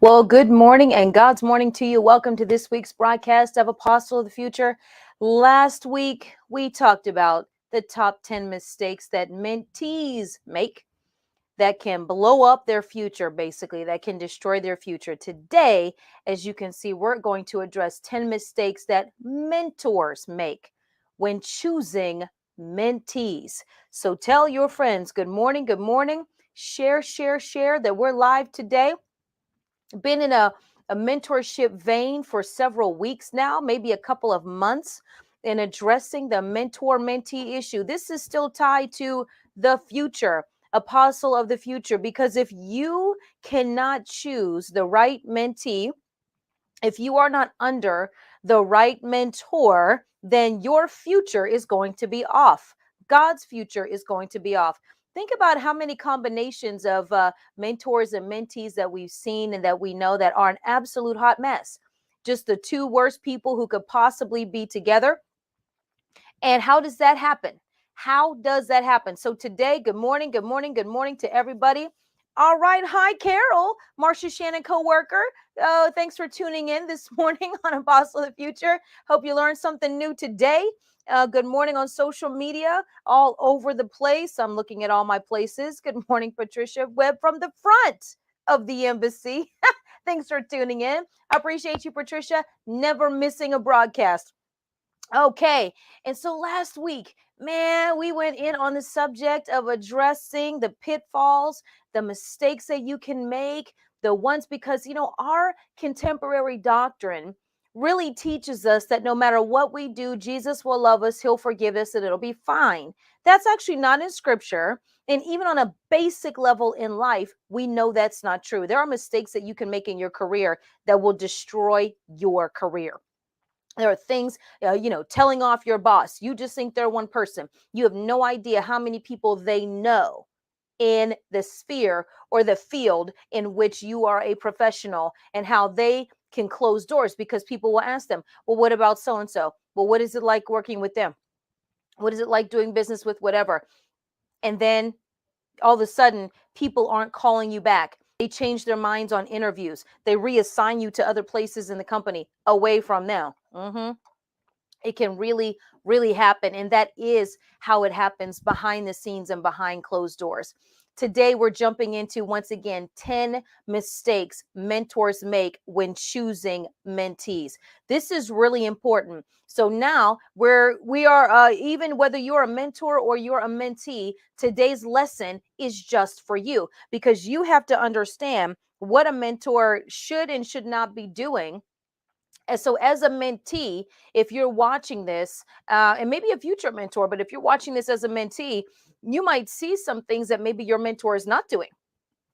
Well, good morning and God's morning to you. Welcome to this week's broadcast of Apostle of the Future. Last week, we talked about the top 10 mistakes that mentees make that can blow up their future, basically, that can destroy their future. Today, as you can see, we're going to address 10 mistakes that mentors make when choosing mentees. So tell your friends, good morning, good morning. Share that we're live today. Been in a mentorship vein for several weeks now, maybe a couple of months, in addressing the mentor mentee issue. This is still tied to the future, apostle of the future, because if you cannot choose the right mentee, if you are not under the right mentor, then your future is going to be off. God's future is going to be off. Think about how many combinations of mentors and mentees that we've seen and that we know that are an absolute hot mess. Just the two worst people who could possibly be together. And how does that happen? How does that happen? So today, good morning to everybody. All right. Hi, Carol, Marcia Shannon co-worker. Thanks for tuning in this morning on Apostle of the Future. Hope you learned something new today. Good morning on social media all over the place. I'm looking at all my places. Good morning, Patricia Webb from the front of the embassy. Thanks for tuning in. I appreciate you, Patricia. Never missing a broadcast. Okay. And so last week, man, we went in on the subject of addressing the pitfalls, the mistakes that you can make, the ones because, our contemporary doctrine really teaches us that no matter what we do, Jesus will love us, he'll forgive us, and it'll be fine. That's actually not in scripture. And even on a basic level in life, we know that's not true. There are mistakes that you can make in your career that will destroy your career. There are things, telling off your boss. You just think they're one person. You have no idea how many people they know in the sphere or the field in which you are a professional, and how they can close doors because people will ask them, well, what about so and so? Well, what is it like working with them? What is it like doing business with whatever? And then all of a sudden, people aren't calling you back. They change their minds on interviews. They reassign you to other places in the company away from them. It can really, really happen. And that is how it happens behind the scenes and behind closed doors. Today, we're jumping into, once again, 10 mistakes mentors make when choosing mentees. This is really important. So now we are, even whether you're a mentor or you're a mentee, today's lesson is just for you, because you have to understand what a mentor should and should not be doing. And so, as a mentee, if you're watching this, and maybe a future mentor, but if you're watching this as a mentee, you might see some things that maybe your mentor is not doing,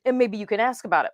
and maybe you can ask about it.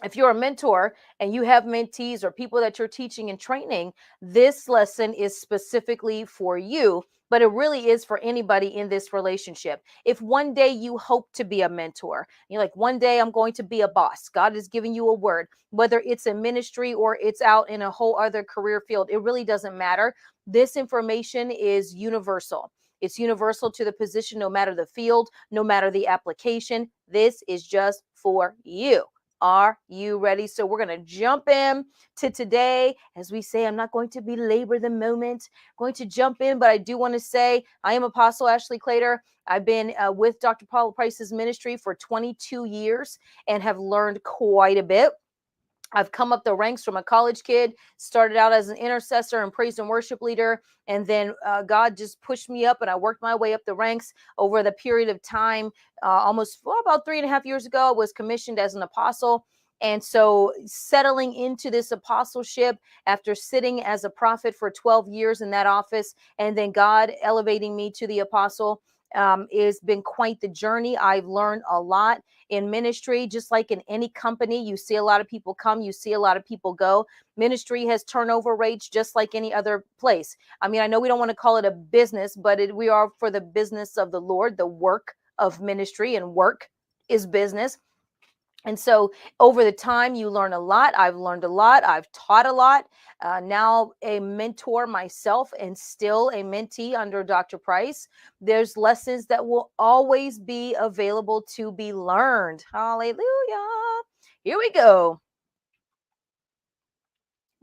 If you're a mentor and you have mentees or people that you're teaching and training, this lesson is specifically for you, but it really is for anybody in this relationship. If one day you hope to be a mentor, you're like, one day I'm going to be a boss. God is giving you a word, whether it's in ministry or it's out in a whole other career field, it really doesn't matter. This information is universal. It's universal to the position, no matter the field, no matter the application. This is just for you. Are you ready? So we're going to jump in to today. As we say, I'm not going to belabor the moment. I'm going to jump in, but I do want to say I am Apostle Ashley Clater. I've been with Dr. Paula Price's ministry for 22 years and have learned quite a bit. I've come up the ranks from a college kid, started out as an intercessor and praise and worship leader. And then God just pushed me up and I worked my way up the ranks over the period of time. About 3.5 years ago, I was commissioned as an apostle. And so settling into this apostleship after sitting as a prophet for 12 years in that office, and then God elevating me to the apostle, has been quite the journey. I've learned a lot in ministry. Just like in any company, you see a lot of people come, you see a lot of people go. Ministry has turnover rates just like any other place. I mean, I know we don't want to call it a business, but we are for the business of the Lord, the work of ministry, and work is business. And so over the time, you learn a lot. I've learned a lot. I've taught a lot. Now a mentor myself and still a mentee under Dr. Price. There's lessons that will always be available to be learned. Hallelujah. Here we go.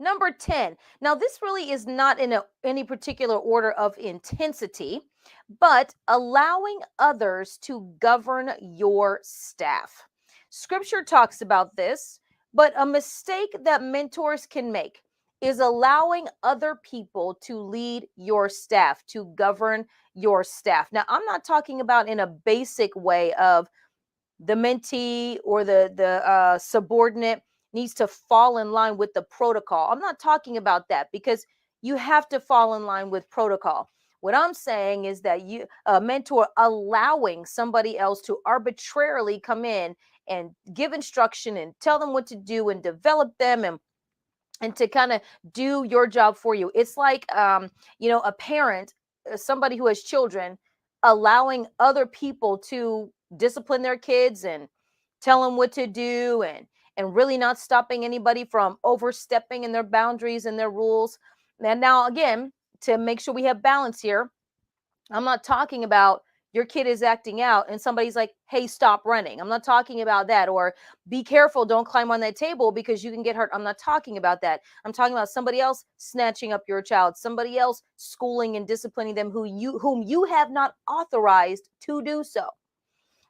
Number 10. Now, this really is not in any particular order of intensity, but allowing others to govern your staff. Scripture talks about this, but a mistake that mentors can make is allowing other people to lead your staff, to govern your staff. Now, I'm not talking about in a basic way of the mentee or the subordinate needs to fall in line with the protocol. I'm not talking about that, because you have to fall in line with protocol. What I'm saying is that you a mentor allowing somebody else to arbitrarily come in and give instruction and tell them what to do and develop them and to kind of do your job for you. It's like a parent, somebody who has children, allowing other people to discipline their kids and tell them what to do, and really not stopping anybody from overstepping in their boundaries and their rules. And now again, to make sure we have balance here, I'm not talking about your kid is acting out and somebody's like, hey, stop running. I'm not talking about that. Or be careful, don't climb on that table because you can get hurt. I'm not talking about that. I'm talking about somebody else snatching up your child, somebody else schooling and disciplining them whom you have not authorized to do so.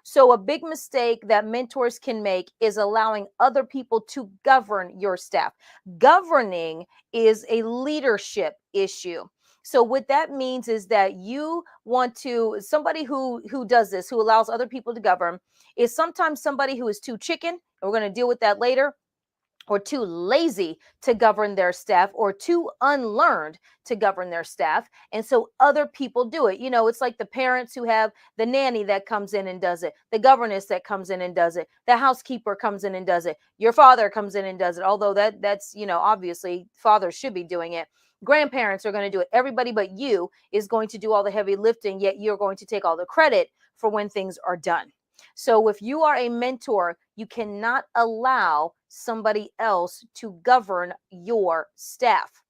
So, a big mistake that mentors can make is allowing other people to govern your staff. Governing is a leadership issue. So, what that means is that you want to, somebody who does this, who allows other people to govern, is sometimes somebody who is too chicken. And we're going to deal with that later, or too lazy to govern their staff, or too unlearned to govern their staff. And so other people do it. It's like the parents who have the nanny that comes in and does it, the governess that comes in and does it, the housekeeper comes in and does it, your father comes in and does it. Although that's obviously fathers should be doing it. Grandparents are going to do it. Everybody but you is going to do all the heavy lifting, yet you're going to take all the credit for when things are done. So if you are a mentor, you cannot allow somebody else to govern your staff.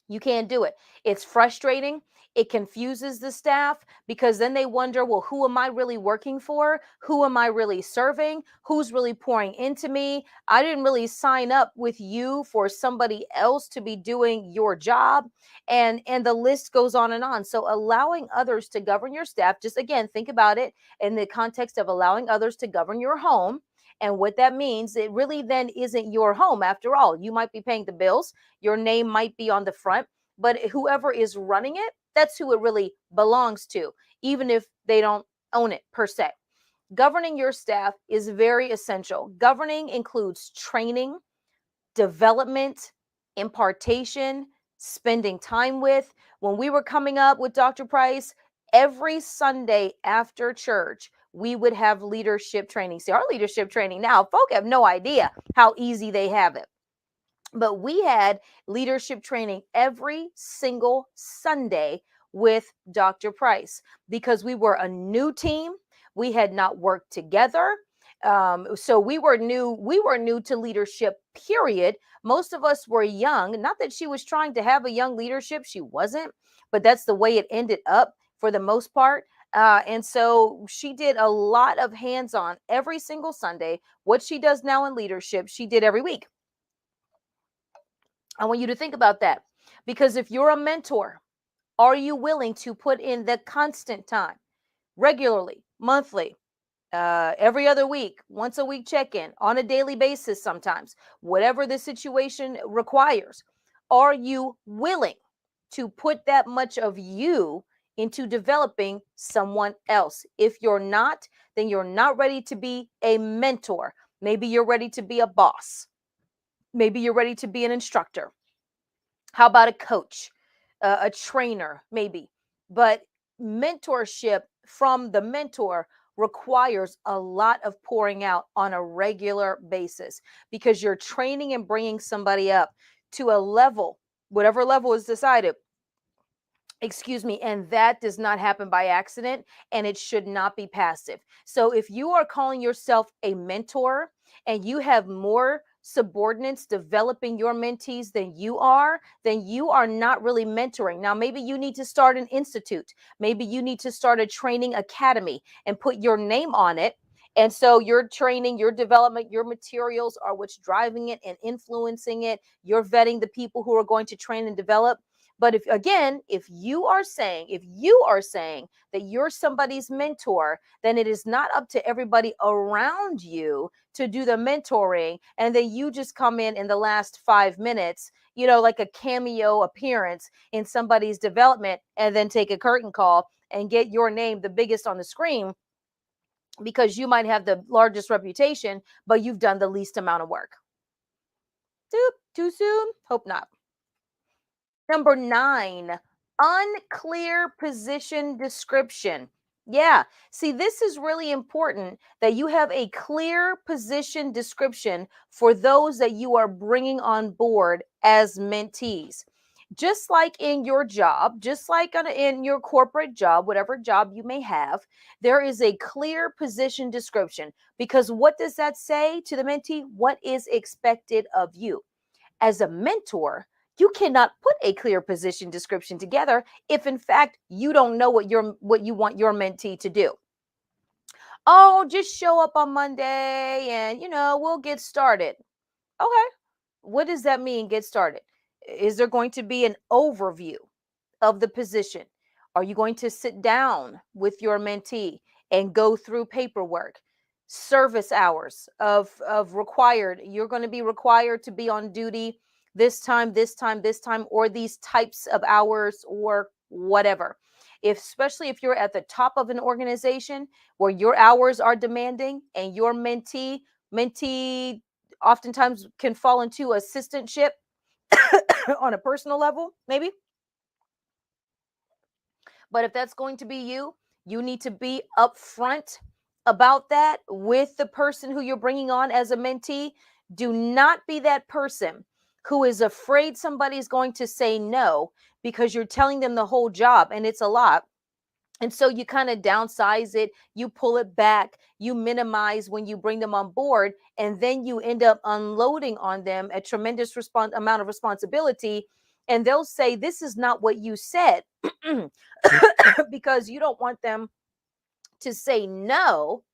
You can't do it. It's frustrating. It confuses the staff, because then they wonder, well, who am I really working for? Who am I really serving? Who's really pouring into me? I didn't really sign up with you for somebody else to be doing your job. And the list goes on and on. So allowing others to govern your staff, just again, think about it in the context of allowing others to govern your home. And what that means, it really then isn't your home after all. You might be paying the bills, your name might be on the front, but whoever is running it, that's who it really belongs to, even if they don't own it per se. Governing your staff is very essential. Governing includes training, development, impartation, spending time with. When we were coming up with Dr. Price, every Sunday after church, we would have leadership training. See, our leadership training now, folk have no idea how easy they have it. But we had leadership training every single Sunday with Dr. Price, because we were a new team. We had not worked together. So we were new. We were new to leadership, period. Most of us were young. Not that she was trying to have a young leadership. She wasn't. But that's the way it ended up for the most part. And so she did a lot of hands-on every single Sunday. What she does now in leadership, she did every week. I want you to think about that, because if you're a mentor, are you willing to put in the constant time, regularly, monthly, every other week, once a week check-in, on a daily basis sometimes, whatever the situation requires? Are you willing to put that much of you into developing someone else? If you're not, then you're not ready to be a mentor. Maybe you're ready to be a boss. Maybe you're ready to be an instructor. How about a coach, a trainer, maybe? But mentorship from the mentor requires a lot of pouring out on a regular basis, because you're training and bringing somebody up to a level, whatever level is decided. Excuse me. And that does not happen by accident, and it should not be passive. So if you are calling yourself a mentor and you have more subordinates developing your mentees than you are, then you are not really mentoring. Now, maybe you need to start an institute. Maybe you need to start a training academy and put your name on it And so your training, your development, your materials are what's driving it and influencing it. You're vetting the people who are going to train and develop. But if you are saying that you're somebody's mentor, then it is not up to everybody around you to do the mentoring. And then you just come in the last 5 minutes, like a cameo appearance in somebody's development, and then take a curtain call and get your name the biggest on the screen because you might have the largest reputation, but you've done the least amount of work. Too soon? Hope not. Number 9, unclear position description. Yeah. See, this is really important that you have a clear position description for those that you are bringing on board as mentees. Just like in your job, just like in your corporate job, whatever job you may have, there is a clear position description, because what does that say to the mentee? What is expected of you? As a mentor, you cannot put a clear position description together if in fact you don't know what you want your mentee to do. Oh, just show up on Monday and we'll get started. Okay. What does that mean, get started? Is there going to be an overview of the position? Are you going to sit down with your mentee and go through paperwork, service hours of required? You're going to be required to be on duty this time, this time, this time, or these types of hours, or whatever. Especially if you're at the top of an organization where your hours are demanding and your mentee oftentimes can fall into assistantship on a personal level, maybe. But if that's going to be you, you need to be upfront about that with the person who you're bringing on as a mentee. Do not be that person who is afraid somebody's going to say no because you're telling them the whole job and it's a lot. And so you kind of downsize it, you pull it back, you minimize when you bring them on board, and then you end up unloading on them a tremendous amount of responsibility. And they'll say, this is not what you said, because you don't want them to say no.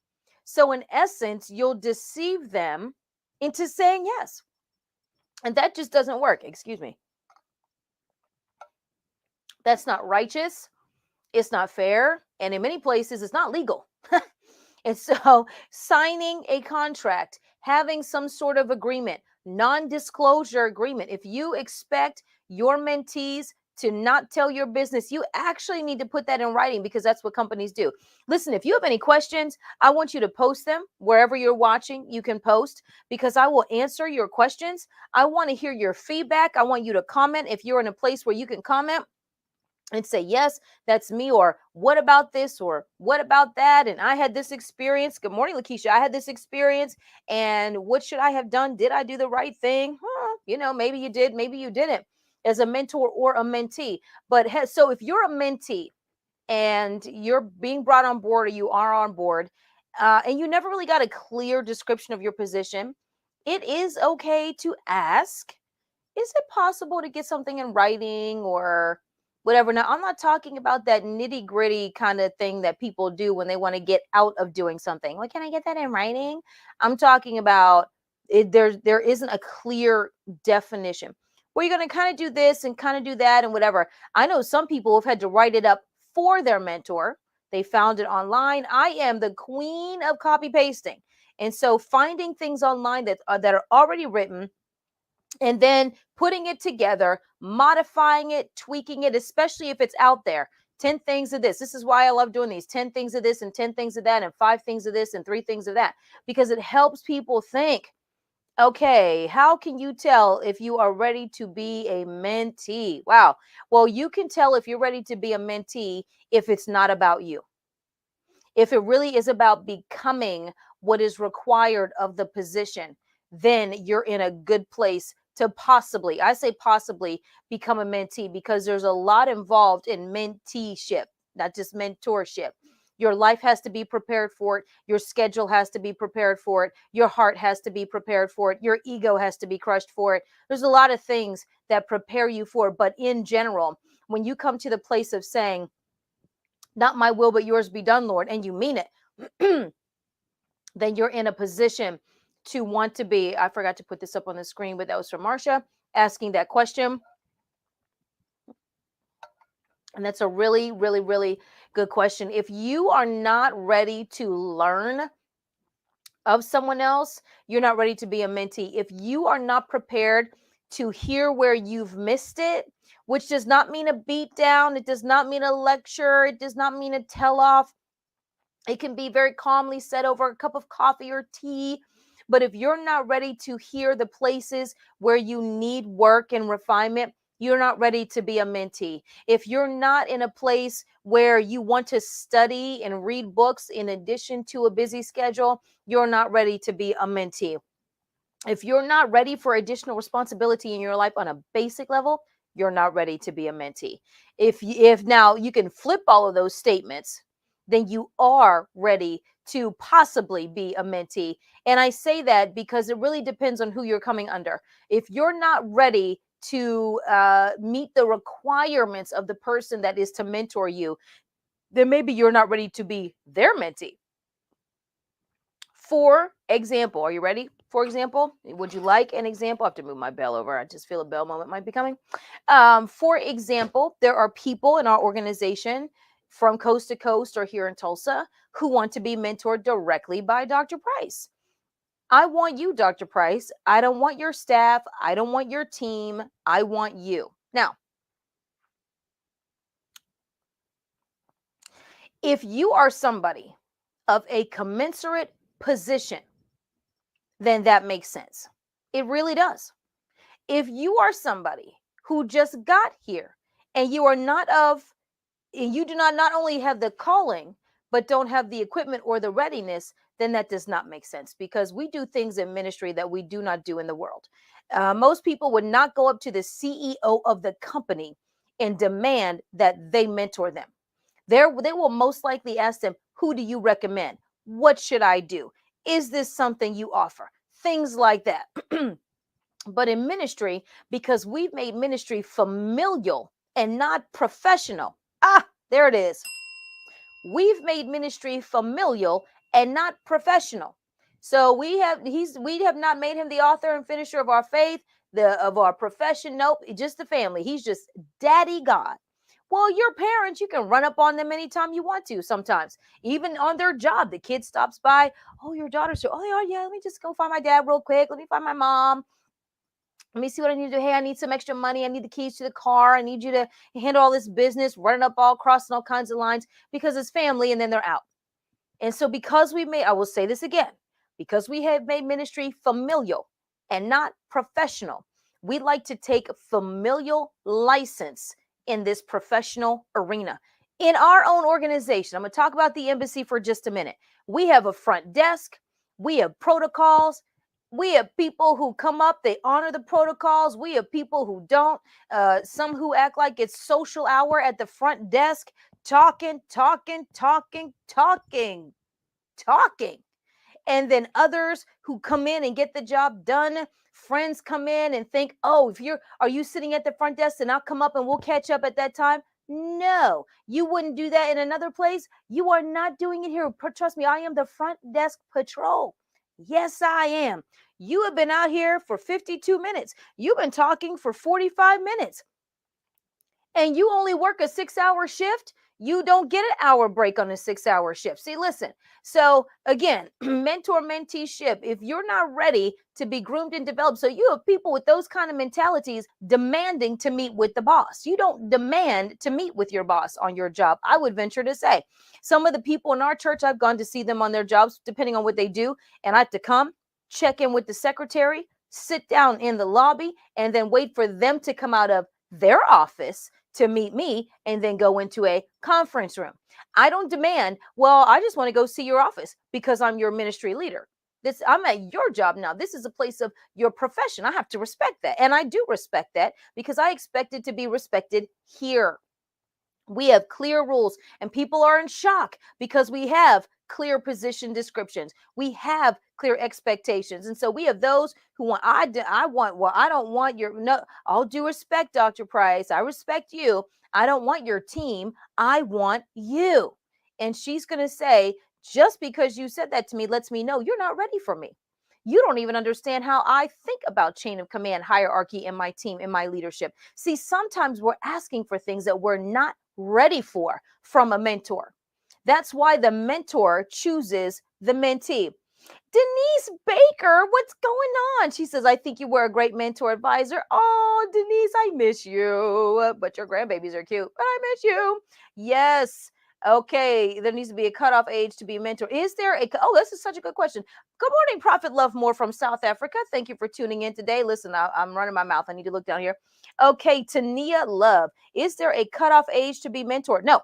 So in essence, you'll deceive them into saying yes. And that just doesn't work. Excuse me. That's not righteous. It's not fair. And in many places, it's not legal. And so signing a contract, having some sort of agreement, non-disclosure agreement. If you expect your mentees to not tell your business, you actually need to put that in writing, because that's what companies do. Listen, if you have any questions, I want you to post them wherever you're watching. You can post, because I will answer your questions. I want to hear your feedback. I want you to comment if you're in a place where you can comment and say, yes, that's me, or what about this, or what about that, and I had this experience. Good morning, Lakeisha. I had this experience, and what should I have done? Did I do the right thing? Maybe you did, maybe you didn't, as a mentor or a mentee. But so if you're a mentee and you're being brought on board, or you are on board, and you never really got a clear description of your position, it is okay to ask, is it possible to get something in writing or whatever? Now, I'm not talking about that nitty gritty kind of thing that people do when they want to get out of doing something. Well, can I get that in writing? I'm talking about it. There isn't a clear definition. Well, you're going to kind of do this and kind of do that and whatever. I know some people have had to write it up for their mentor. They found it online. I am the queen of copy pasting. And so finding things online that are already written, and then putting it together, modifying it, tweaking it, especially if it's out there. 10 things of this. This is why I love doing these 10 things of this and 10 things of that and 5 things of this and 3 things of that, because it helps people think, okay, how can you tell if you are ready to be a mentee? Wow. Well, you can tell if you're ready to be a mentee if it's not about you. If it really is about becoming what is required of the position, then you're in a good place to possibly, I say possibly, become a mentee, because there's a lot involved in menteeship, not just mentorship. Your life has to be prepared for it. Your schedule has to be prepared for it. Your heart has to be prepared for it. Your ego has to be crushed for it. There's a lot of things that prepare you for it. But in general, when you come to the place of saying, not my will, but yours be done, Lord, and you mean it, then you're in a position to want to be. I forgot to put this up on the screen, but that was from Marcia asking that question. And that's a really, really, really good question. If you are not ready to learn of someone else, you're not ready to be a mentee. If you are not prepared to hear where you've missed it, which does not mean a beat down, it does not mean a lecture, it does not mean a tell off. It can be very calmly said over a cup of coffee or tea. But if you're not ready to hear the places where you need work and refinement, you're not ready to be a mentee. If you're not in a place where you want to study and read books in addition to a busy schedule, you're not ready to be a mentee. If you're not ready for additional responsibility in your life on a basic level, you're not ready to be a mentee. If now you can flip all of those statements, then you are ready to possibly be a mentee. And I say that because it really depends on who you're coming under. If you're not ready to meet the requirements of the person that is to mentor you, then maybe you're not ready to be their mentee. For example, are you ready? For example, would you like an example? I have to move my bell over. I just feel a bell moment might be coming. For example, there are people in our organization from coast to coast or here in Tulsa who want to be mentored directly by Dr. Price. I want you, Dr. Price. I don't want your staff. I don't want your team. I want you. Now, if you are somebody of a commensurate position, then that makes sense. It really does. If you are somebody who just got here and you are not of, and you do not only have the calling, but don't have the equipment or the readiness, then that does not make sense because we do things in ministry that we do not do in the world. Most people would not go up to the CEO of the company and demand that they mentor them. They will most likely ask them, who do you recommend? What should I do? Is this something you offer? Things like that. But in ministry, because we've made ministry familial and not professional, there it is. We've made ministry familial and not professional. So we have not made him the author and finisher of our faith, of our profession. Nope, just the family. He's just Daddy God. Well, your parents, you can run up on them anytime you want to. Sometimes, even on their job, the kid stops by. Oh, your daughter's here. Oh, yeah. Let me just go find my dad real quick. Let me find my mom. Let me see what I need to do. Hey, I need some extra money. I need the keys to the car. I need you to handle all this business, running up all crossing all kinds of lines because it's family and then they're out. And so because I will say this again, because we have made ministry familial and not professional, we like to take familial license in this professional arena. In our own organization, I'm going to talk about the embassy for just a minute. We have a front desk. We have protocols. We have people who come up, they honor the protocols. We have people who don't. Some who act like it's social hour at the front desk, talking. And then others who come in and get the job done. Friends come in and think, oh, are you sitting at the front desk and I'll come up and we'll catch up at that time? No, you wouldn't do that in another place. You are not doing it here. Trust me, I am the front desk patrol. Yes, I am. You have been out here for 52 minutes. You've been talking for 45 minutes. And you only work a 6-hour shift. You don't get an hour break on a 6-hour shift. See, listen. So again, mentor-mentee-ship. If you're not ready to be groomed and developed, so you have people with those kind of mentalities demanding to meet with the boss. You don't demand to meet with your boss on your job. I would venture to say some of the people in our church, I've gone to see them on their jobs, depending on what they do. And I have to come check in with the secretary, sit down in the lobby, and then wait for them to come out of their office to meet me and then go into a conference room. I don't demand, well, I just want to go see your office because I'm your ministry leader. I'm at your job now. This is a place of your profession. I have to respect that. And I do respect that because I expect it to be respected here. We have clear rules and people are in shock because we have clear position descriptions. We have clear expectations. And so we have those who want, I don't want no, all due respect, Dr. Price. I respect you. I don't want your team. I want you. And she's going to say, Just because you said that to me lets me know you're not ready for me. You don't even understand how I think about chain of command, hierarchy in my team, in my leadership. See, sometimes we're asking for things that we're not ready for from a mentor. That's why the mentor chooses the mentee. Denise Baker, what's going on? She says, I think you were a great mentor advisor. Oh, Denise, I miss you. But your grandbabies are cute. But I miss you. Yes. Okay. There needs to be a cutoff age to be a mentor. Is there a, oh, this is such a good question. Good morning, Prophet Love More from South Africa. Thank you for tuning in today. Listen, I'm running my mouth. I need to look down here. Okay. Tania Love, is there a cutoff age to be mentored? No.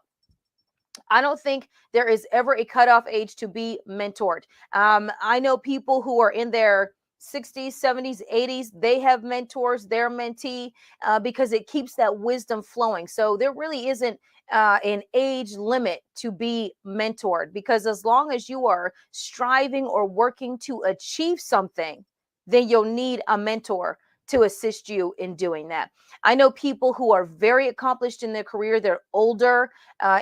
I don't think there is ever a cutoff age to be mentored. I know people who are in their 60s, 70s, 80s, they have mentors, their mentee, because it keeps that wisdom flowing. So there really isn't an age limit to be mentored, because as long as you are striving or working to achieve something, then you'll need a mentor to assist you in doing that. I know people who are very accomplished in their career, they're older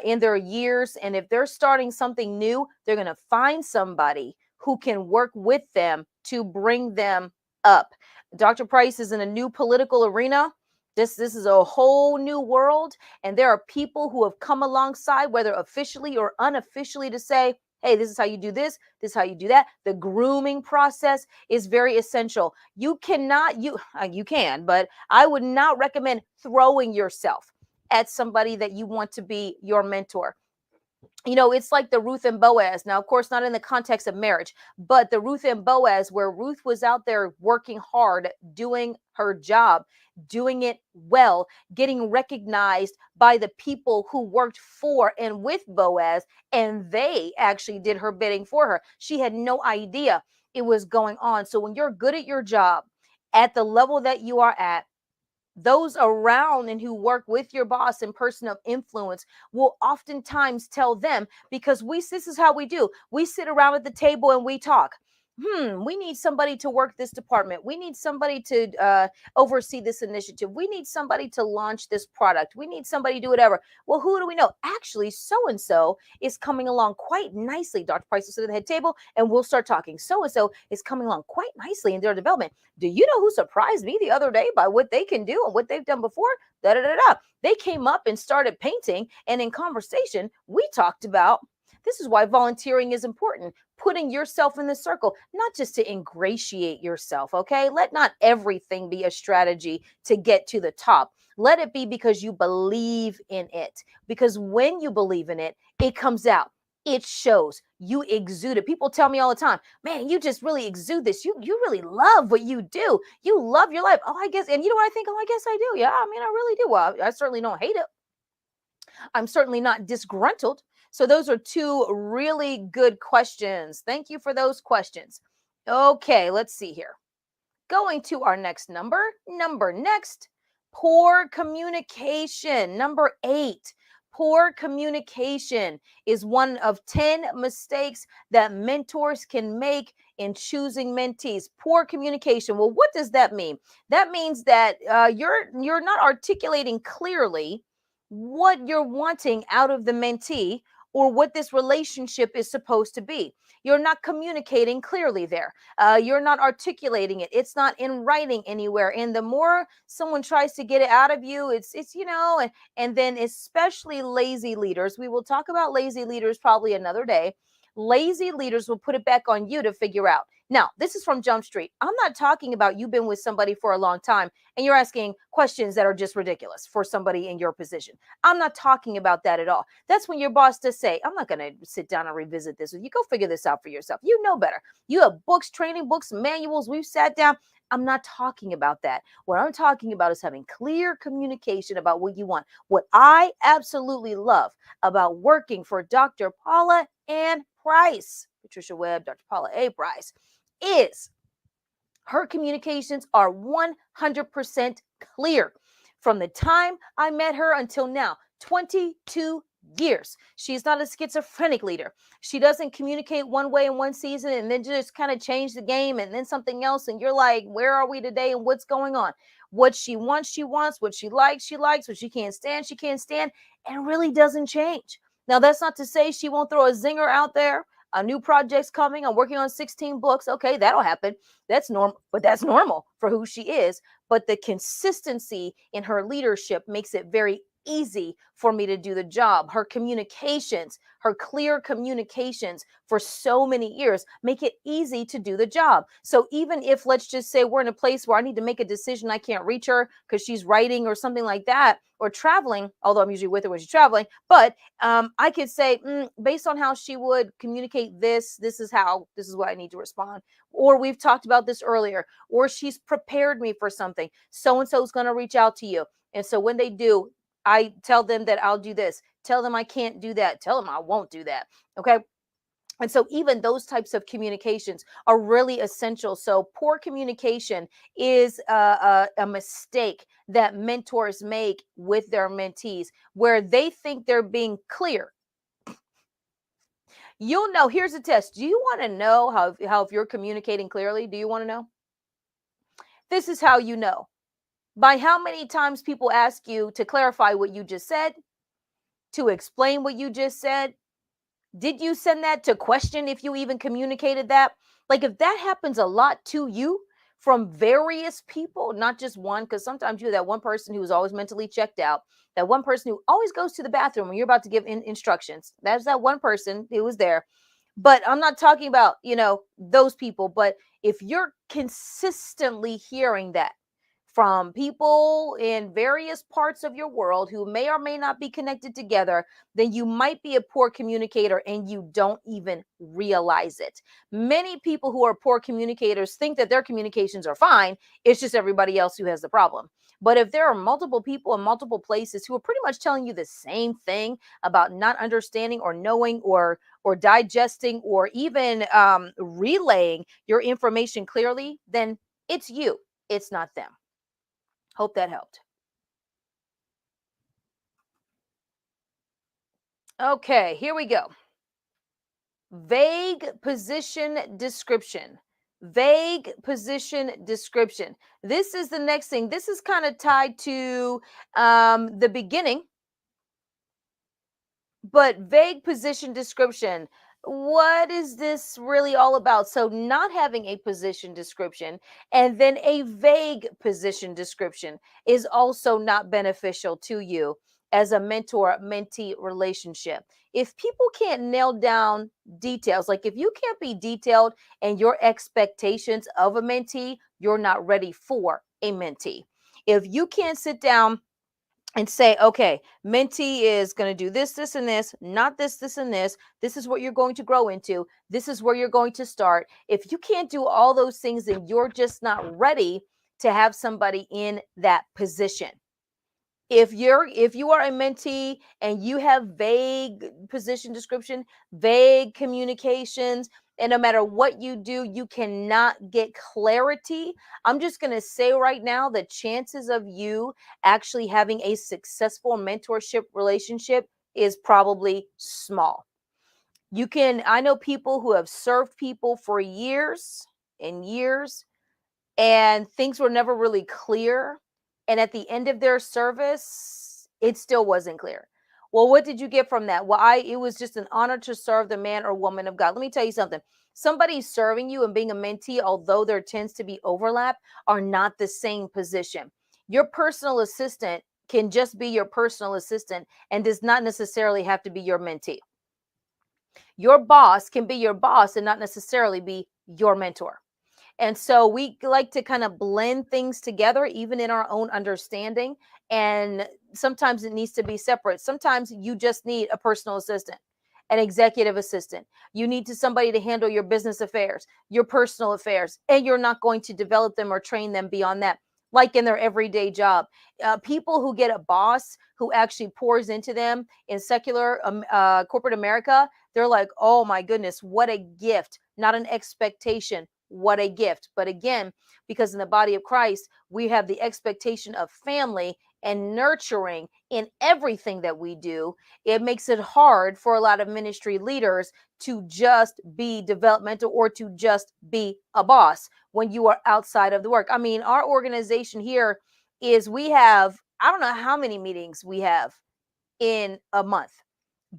in their years. And if they're starting something new, they're going to find somebody who can work with them to bring them up. Dr. Price is in a new political arena. This is a whole new world. And there are people who have come alongside, whether officially or unofficially, to say, hey, this is how you do this is how you do that. The grooming process is very essential. You cannot, you can, but I would not recommend throwing yourself at somebody that you want to be your mentor. You know, it's like the Ruth and Boaz. Now, of course, not in the context of marriage, but the Ruth and Boaz, where Ruth was out there working hard, doing her job, doing it well, getting recognized by the people who worked for and with Boaz, and they actually did her bidding for her. She had no idea it was going on. So when you're good at your job, at the level that you are at, those around and who work with your boss and person of influence will oftentimes tell them, because this is how we do. We sit around at the table and we talk. We need somebody to work this department. We need somebody to oversee this initiative. We need somebody to launch this product. We need somebody to do whatever. Well, who do we know? Actually, so-and-so is coming along quite nicely. Dr. Price will sit at the head table and we'll start talking. So-and-so is coming along quite nicely in their development. Do you know who surprised me the other day by what they can do and what they've done before? Da, da, da, da. They came up and started painting. And in conversation, we talked about, this is why volunteering is important. Putting yourself in the circle, not just to ingratiate yourself, okay? Let not everything be a strategy to get to the top. Let it be because you believe in it. Because when you believe in it, it comes out. It shows. You exude it. People tell me all the time, man, you just really exude this. You really love what you do. You love your life. Oh, I guess. And you know what I think? Oh, I guess I do. Yeah, I mean, I really do. Well, I certainly don't hate it. I'm certainly not disgruntled. So those are two really good questions. Thank you for those questions. Okay, let's see here. Going to our next number next, poor communication. Number 8, poor communication is one of 10 mistakes that mentors can make in choosing mentees. Poor communication. Well, what does that mean? That means that you're not articulating clearly what you're wanting out of the mentee or what this relationship is supposed to be. You're not communicating clearly there. You're not articulating it. It's not in writing anywhere. And the more someone tries to get it out of you, it's and then especially lazy leaders. We will talk about lazy leaders probably another day. Lazy leaders will put it back on you to figure out. Now, this is from Jump Street. I'm not talking about you've been with somebody for a long time and you're asking questions that are just ridiculous for somebody in your position. I'm not talking about that at all. That's when your boss does say, I'm not going to sit down and revisit this with you. Go figure this out for yourself. You know better. You have books, training books, manuals. We've sat down. I'm not talking about that. What I'm talking about is having clear communication about what you want. What I absolutely love about working for Dr. Paula Ann Price, Patricia Webb, Dr. Paula A. Price, is her communications are 100% clear. From the time I met her until now, 22 years. She's not a schizophrenic leader. She doesn't communicate one way in one season and then just kind of change the game and then something else. And you're like, where are we today and what's going on? What she wants, she wants. What she likes, what she can't stand, she can't stand, and really doesn't change. Now, that's not to say she won't throw a zinger out there. A new project's coming. I'm working on 16 books. Okay, that'll happen. That's normal, but that's normal for who she is. But the consistency in her leadership makes it very easy for me to do the job. Her communications, her clear communications for so many years make it easy to do the job. So even if, let's just say, we're in a place where I need to make a decision, I can't reach her because she's writing or something like that, or traveling, although I'm usually with her when she's traveling, but I could say, based on how she would communicate this is what I need to respond. Or we've talked about this earlier, or she's prepared me for something. So and so is going to reach out to you. And so when they do, I tell them that I'll do this. Tell them I can't do that. Tell them I won't do that. Okay. And so even those types of communications are really essential. So poor communication is a mistake that mentors make with their mentees, where they think they're being clear. You'll know. Here's a test. Do you want to know how if you're communicating clearly? Do you want to know? This is how you know. By how many times people ask you to clarify what you just said, to explain what you just said. Did you send that to question if you even communicated that? Like, if that happens a lot to you from various people, not just one, because sometimes you're that one person who's always mentally checked out, that one person who always goes to the bathroom when you're about to give instructions. That's that one person who was there. But I'm not talking about, those people. But if you're consistently hearing that from people in various parts of your world who may or may not be connected together, then you might be a poor communicator and you don't even realize it. Many people who are poor communicators think that their communications are fine. It's just everybody else who has the problem. But if there are multiple people in multiple places who are pretty much telling you the same thing about not understanding or knowing or digesting or even relaying your information clearly, then it's you. It's not them. Hope that helped. Okay, here we go. Vague position description. Vague position description. This is the next thing. This is kind of tied to the beginning, but vague position description. What is this really all about? So, not having a position description and then a vague position description is also not beneficial to you as a mentor mentee relationship. If people can't nail down details, like if you can't be detailed and your expectations of a mentee, you're not ready for a mentee. If you can't sit down and say, okay, mentee is going to do this, and this, not this, and this. This is what you're going to grow into. This is where you're going to start. If you can't do all those things, then you're just not ready to have somebody in that position. If you are a mentee and you have vague position description, vague communications, and no matter what you do, you cannot get clarity, I'm just going to say right now the chances of you actually having a successful mentorship relationship is probably small. I know people who have served people for years and years, and things were never really clear. And at the end of their service, it still wasn't clear. Well, what did you get from that? Well, it was just an honor to serve the man or woman of God. Let me tell you something. Somebody serving you and being a mentee, although there tends to be overlap, are not the same position. Your personal assistant can just be your personal assistant and does not necessarily have to be your mentee. Your boss can be your boss and not necessarily be your mentor. And so we like to kind of blend things together, even in our own understanding. And sometimes it needs to be separate. Sometimes you just need a personal assistant, an executive assistant. You need somebody to handle your business affairs, your personal affairs, and you're not going to develop them or train them beyond that, like in their everyday job. People who get a boss who actually pours into them in secular corporate America, they're like, oh my goodness, what a gift, not an expectation. What a gift. But again, because in the body of Christ, we have the expectation of family and nurturing in everything that we do. It makes it hard for a lot of ministry leaders to just be developmental or to just be a boss when you are outside of the work. I mean, our organization here we have, I don't know how many meetings we have in a month,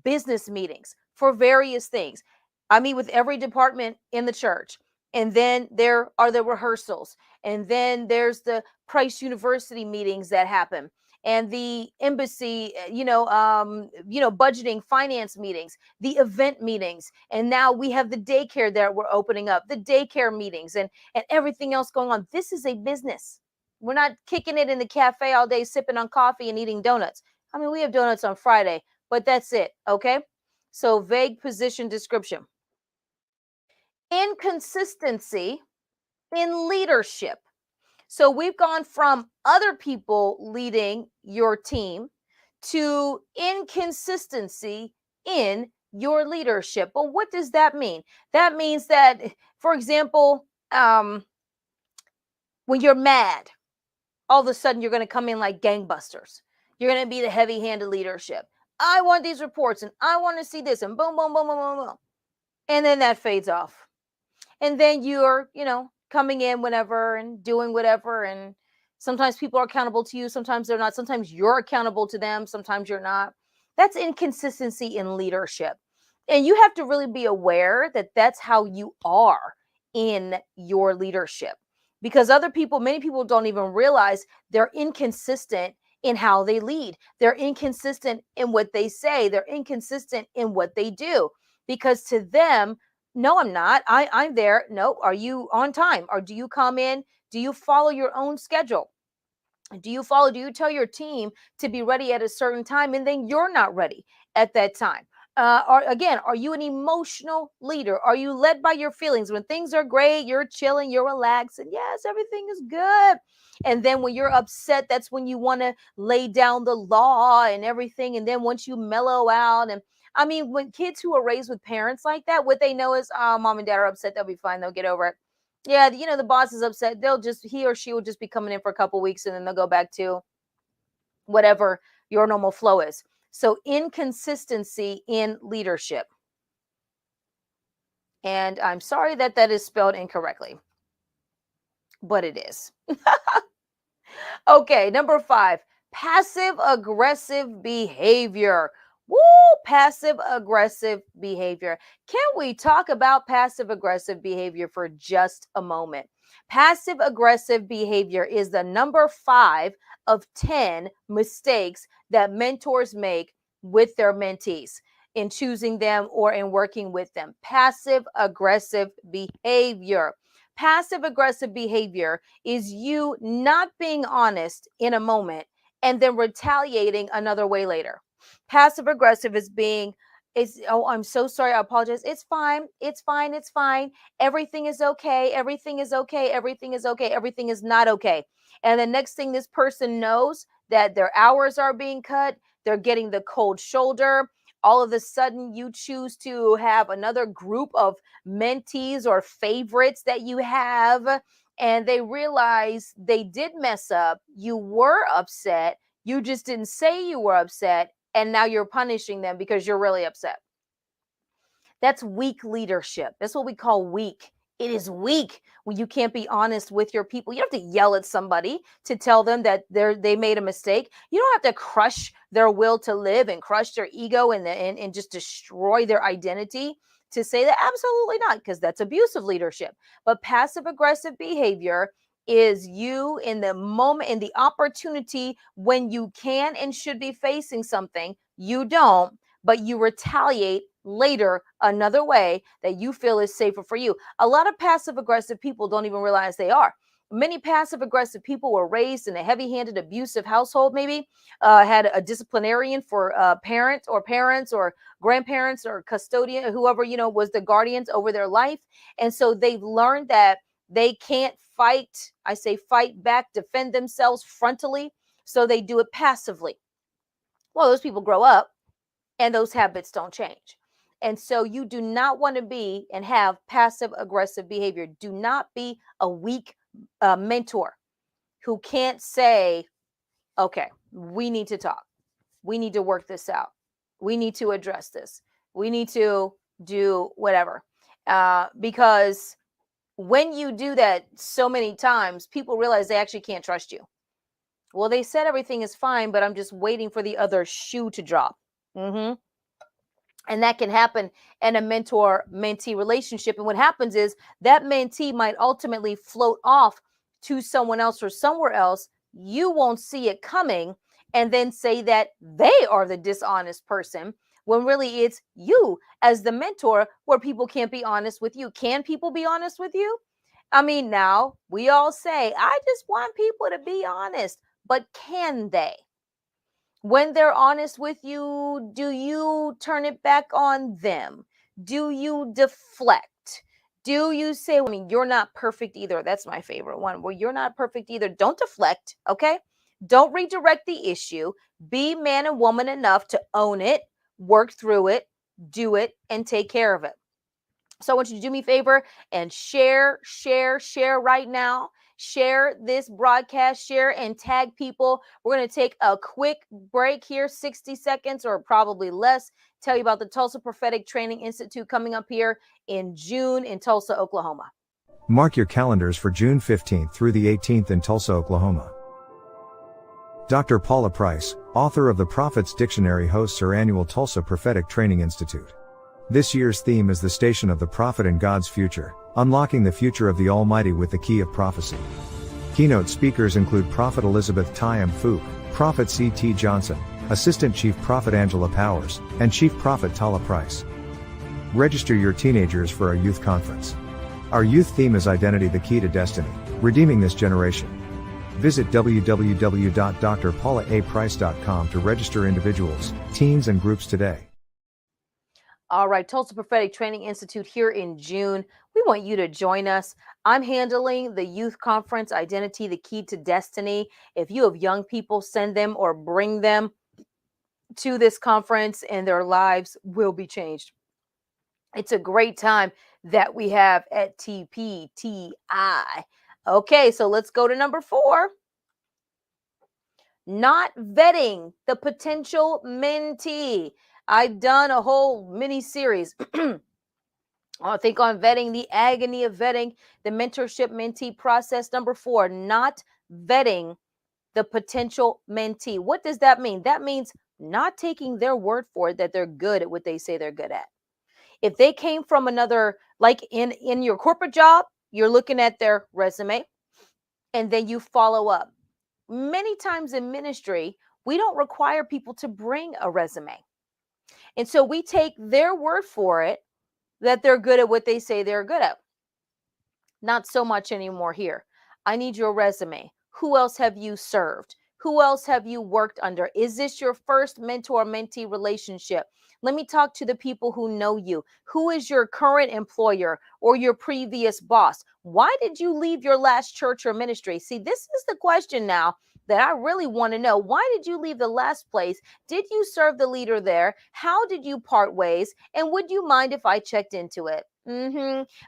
business meetings for various things. I meet with every department in the church. And then there are the rehearsals. And then there's the Price University meetings that happen, and the embassy, budgeting, finance meetings, the event meetings. And now we have the daycare that we're opening up, the daycare meetings, and everything else going on. This is a business. We're not kicking it in the cafe all day, sipping on coffee and eating donuts. I mean, we have donuts on Friday, but that's it. Okay. So vague position description. Inconsistency in leadership. So we've gone from other people leading your team to inconsistency in your leadership. But what does that mean? That means that, for example, when you're mad, all of a sudden you're going to come in like gangbusters. You're going to be the heavy handed leadership. I want these reports and I want to see this, and boom, boom, boom, boom, boom, boom. And then that fades off. And then you're, coming in whenever and doing whatever. And sometimes people are accountable to you. Sometimes they're not. Sometimes you're accountable to them. Sometimes you're not. That's inconsistency in leadership. And you have to really be aware that that's how you are in your leadership, because many people don't even realize they're inconsistent in how they lead. They're inconsistent in what they say. They're inconsistent in what they do, because to them, no, I'm not. I'm there. No, are you on time? Or do you come in? Do you follow your own schedule? Do you tell your team to be ready at a certain time and then you're not ready at that time? Are you an emotional leader? Are you led by your feelings? When things are great, you're chilling, you're relaxed, and yes, everything is good. And then when you're upset, that's when you want to lay down the law and everything. And then once you mellow out, and I mean, when kids who are raised with parents like that, what they know is, oh, mom and dad are upset, they'll be fine, they'll get over it. Yeah, the boss is upset. He or she will just be coming in for a couple weeks and then they'll go back to whatever your normal flow is. So inconsistency in leadership. And I'm sorry that that is spelled incorrectly, but it is. Okay, number 5, passive aggressive behavior. Woo, passive aggressive behavior. Can we talk about passive aggressive behavior for just a moment? Passive aggressive behavior is the number 5 of 10 mistakes that mentors make with their mentees in choosing them or in working with them. Passive aggressive behavior. Passive aggressive behavior is you not being honest in a moment and then retaliating another way later. Passive aggressive is, oh, I'm so sorry, I apologize. It's fine. It's fine. It's fine. Everything is okay. Everything is okay. Everything is okay. Everything is not okay. And the next thing this person knows, that their hours are being cut, they're getting the cold shoulder. All of a sudden, you choose to have another group of mentees or favorites that you have, and they realize they did mess up. You were upset. You just didn't say you were upset. And now you're punishing them because you're really upset. That's weak leadership. That's what we call weak. It is weak when you can't be honest with your people. You don't have to yell at somebody to tell them that they made a mistake. You don't have to crush their will to live and crush their ego and just destroy their identity to say that. Absolutely not, because that's abusive leadership. But passive aggressive behavior is you in the moment, in the opportunity when you can and should be facing something, you don't, but you retaliate later another way that you feel is safer for you. A lot of passive aggressive people don't even realize they are. Many passive aggressive people were raised in a heavy handed abusive household, maybe had a disciplinarian for parents or grandparents or custodian, whoever, was the guardians over their life. And so they've learned that they can't fight. I say fight back, defend themselves frontally. So they do it passively. Well, those people grow up and those habits don't change. And so you do not want to be and have passive aggressive behavior. Do not be a weak mentor who can't say, okay, we need to talk. We need to work this out. We need to address this. We need to do whatever. Because when you do that so many times, people realize they actually can't trust you. Well, they said everything is fine, but I'm just waiting for the other shoe to drop. And that can happen in a mentor-mentee relationship. And what happens is that mentee might ultimately float off to someone else or somewhere else. You won't see it coming and then say that they are the dishonest person when really it's you as the mentor where people can't be honest with you. Can people be honest with you? I mean, now we all say, I just want people to be honest, but can they? When they're honest with you, do you turn it back on them? Do you deflect? Do you say, I mean, you're not perfect either? That's my favorite one, where you're not perfect either. Don't deflect, okay? Don't redirect the issue. Be man and woman enough to own it, work through it, do it, and take care of it. So I want you to do me a favor and share right now. Share this broadcast, share and tag people. We're going to take a quick break here, 60 seconds or probably less. Tell you about the Tulsa Prophetic Training Institute coming up here in June in Tulsa, Oklahoma. Mark your calendars for June 15th through the 18th in Tulsa, Oklahoma. Dr. Paula Price, author of the Prophet's Dictionary, hosts her annual Tulsa Prophetic Training Institute. This year's theme is the station of the prophet in God's future, unlocking the future of the Almighty with the key of prophecy. Keynote speakers include Prophet Elizabeth Ty-M Fook, Prophet C.T. Johnson, Assistant Chief Prophet Angela Powers, and Chief Prophet Tala Price. Register your teenagers for our youth conference. Our youth theme is Identity, the Key to Destiny, Redeeming This Generation. Visit www.drpaulaaprice.com to register individuals, teens, and groups today. All right, Tulsa Prophetic Training Institute here in June. We want you to join us. I'm handling the youth conference, Identity, the Key to Destiny. If you have young people, send them or bring them to this conference and their lives will be changed. It's a great time that we have at TPTI. Okay, so let's go to number 4. Not vetting the potential mentee. I've done a whole mini series, I think, on vetting, the agony of vetting, the mentorship mentee process. Number 4, not vetting the potential mentee. What does that mean? That means not taking their word for it that they're good at what they say they're good at. If they came from another, like in your corporate job, you're looking at their resume and then you follow up. Many times in ministry, we don't require people to bring a resume. And so we take their word for it that they're good at what they say they're good at. Not so much anymore here. I need your resume. Who else have you served? Who else have you worked under? Is this your first mentor-mentee relationship? Let me talk to the people who know you. Who is your current employer or your previous boss? Why did you leave your last church or ministry? See, this is the question now that I really want to know. Why did you leave the last place? Did you serve the leader there? How did you part ways? And would you mind if I checked into it?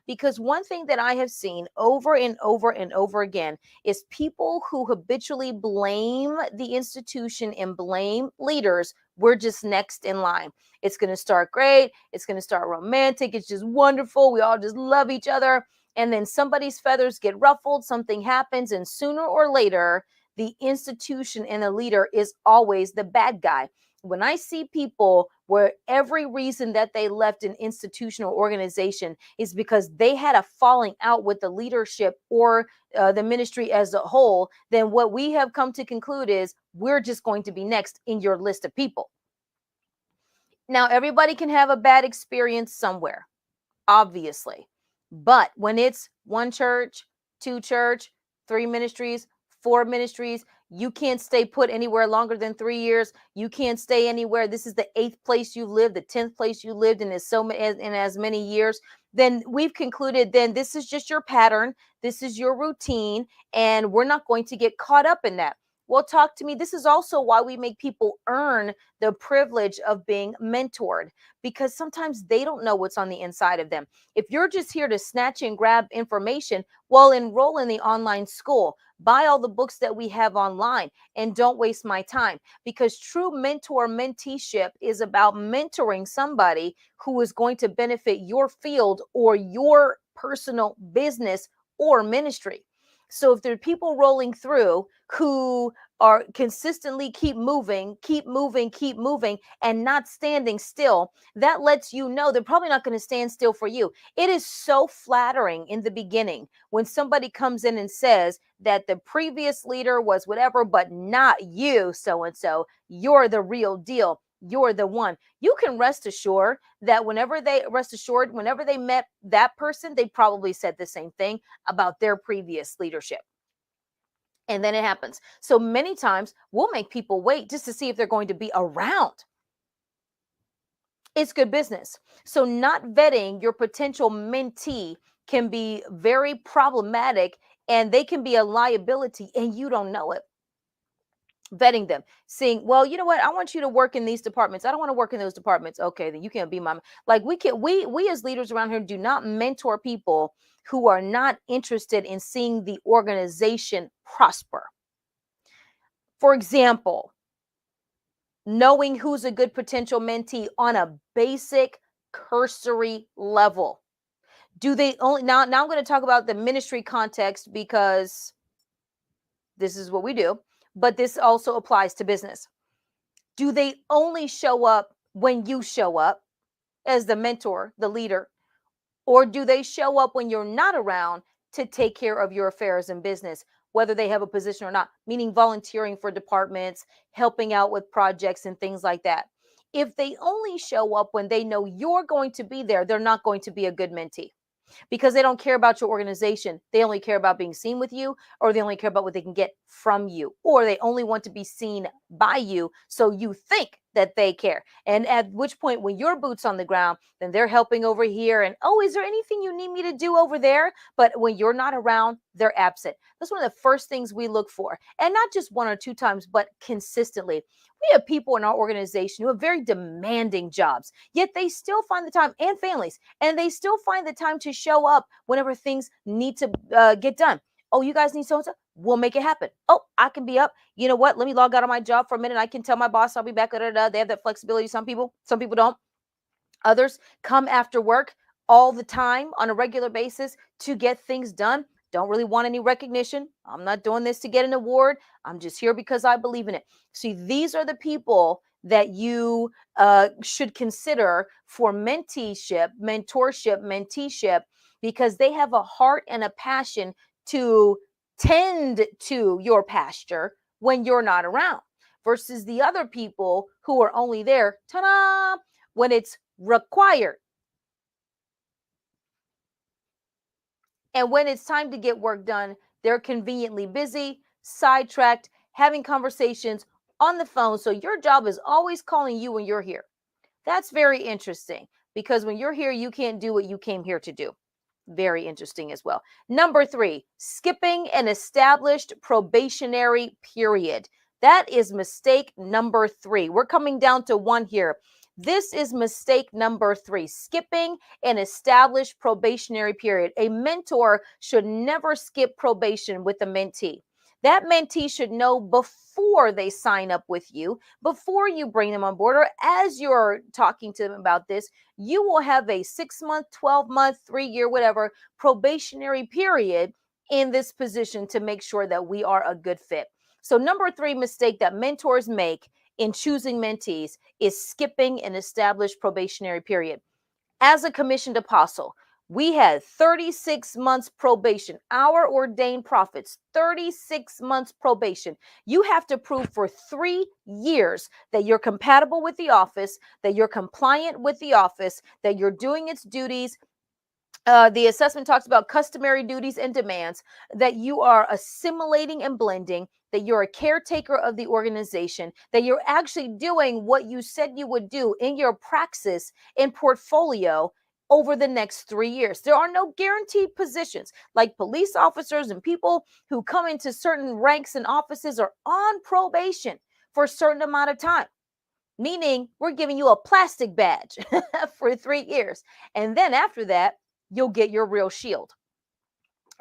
Because one thing that I have seen over and over and over again is people who habitually blame the institution and blame leaders. We're just next in line. It's going to start great. It's going to start romantic. It's just wonderful. We all just love each other. And then somebody's feathers get ruffled. Something happens. And sooner or later, the institution and the leader is always the bad guy. When I see people where every reason that they left an institution or organization is because they had a falling out with the leadership or the ministry as a whole, then what we have come to conclude is we're just going to be next in your list of people. Now, everybody can have a bad experience somewhere, obviously. But when it's one church, two church, 3 ministries, 4 ministries, you can't stay put anywhere longer than 3 years. You can't stay anywhere. This is the 8th place you lived, the 10th place you lived in as many years. Then we've concluded then this is just your pattern. This is your routine. And we're not going to get caught up in that. Well, talk to me. This is also why we make people earn the privilege of being mentored, because sometimes they don't know what's on the inside of them. If you're just here to snatch and grab information, well, enroll in the online school, buy all the books that we have online, and don't waste my time, because true mentor-menteeship is about mentoring somebody who is going to benefit your field or your personal business or ministry. So if there are people rolling through who are consistently keep moving, and not standing still, that lets you know they're probably not going to stand still for you. It is so flattering in the beginning when somebody comes in and says that the previous leader was whatever, but not you, so and so. You're the real deal. You're the one. You can rest assured that whenever they met that person, they probably said the same thing about their previous leadership. And then it happens. So many times we'll make people wait just to see if they're going to be around. It's good business. So not vetting your potential mentee can be very problematic, and they can be a liability and you don't know it. Vetting them, seeing, well, you know what, I want you to work in these departments, I don't want to work in those departments. Okay, then you can't be my, like, we as leaders around here do not mentor people who are not interested in seeing the organization prosper. For example, knowing who's a good potential mentee on a basic cursory level. Do they only, now I'm going to talk about the ministry context because this is what we do, but this also applies to business. Do they only show up when you show up as the mentor, the leader? Or do they show up when you're not around to take care of your affairs in business, whether they have a position or not, meaning volunteering for departments, helping out with projects and things like that? If they only show up when they know you're going to be there, they're not going to be a good mentee, because they don't care about your organization. They only care about being seen with you, or they only care about what they can get from you, or they only want to be seen by you so you think that they care. And at which point, when your boots on the ground, then they're helping over here, and, oh, is there anything you need me to do over there? But when you're not around, they're absent. That's one of the first things we look for, and not just one or two times, but consistently. We have people in our organization who have very demanding jobs, yet they still find the time, and families, and they still find the time to show up whenever things need to get done. Oh, you guys need so and so? We'll make it happen. Oh, I can be up. You know what? Let me log out of my job for a minute. I can tell my boss I'll be back. They have that flexibility. Some people don't. Others come after work all the time on a regular basis to get things done. Don't really want any recognition. I'm not doing this to get an award. I'm just here because I believe in it. See, these are the people that you should consider for mentorship, because they have a heart and a passion to tend to your pasture when you're not around, versus the other people who are only there, ta-da, when it's required. And when it's time to get work done, they're conveniently busy, sidetracked, having conversations on the phone. So your job is always calling you when you're here. That's very interesting, because when you're here, you can't do what you came here to do. Very interesting as well. Number 3, skipping an established probationary period. That is mistake number 3. We're coming down to 1 here. This is mistake number 3, skipping an established probationary period. A mentor should never skip probation with a mentee. That mentee should know before they sign up with you, before you bring them on board, or as you're talking to them about this, you will have a 6-month, 12-month, 3-year, whatever probationary period in this position to make sure that we are a good fit. So number 3 mistake that mentors make in choosing mentees is skipping an established probationary period. As a commissioned apostle, we had 36 months probation. Our ordained prophets, 36 months probation. You have to prove for 3 years that you're compatible with the office, that you're compliant with the office, that you're doing its duties. The assessment talks about customary duties and demands, that you are assimilating and blending, that you're a caretaker of the organization, that you're actually doing what you said you would do in your praxis and portfolio over the next 3 years. There are no guaranteed positions, like police officers and people who come into certain ranks and offices are on probation for a certain amount of time, meaning we're giving you a plastic badge for 3 years. And then after that, you'll get your real shield.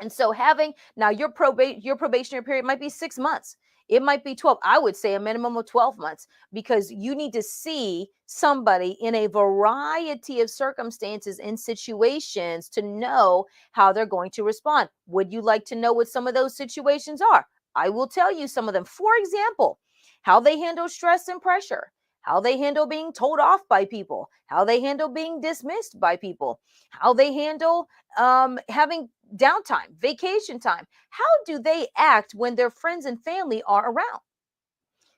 And so having now your probationary period might be 6 months. It might be 12. I would say a minimum of 12 months, because you need to see somebody in a variety of circumstances and situations to know how they're going to respond. Would you like to know what some of those situations are? I will tell you some of them. For example, how they handle stress and pressure, how they handle being told off by people, how they handle being dismissed by people, how they handle having downtime, vacation time. How do they act when their friends and family are around?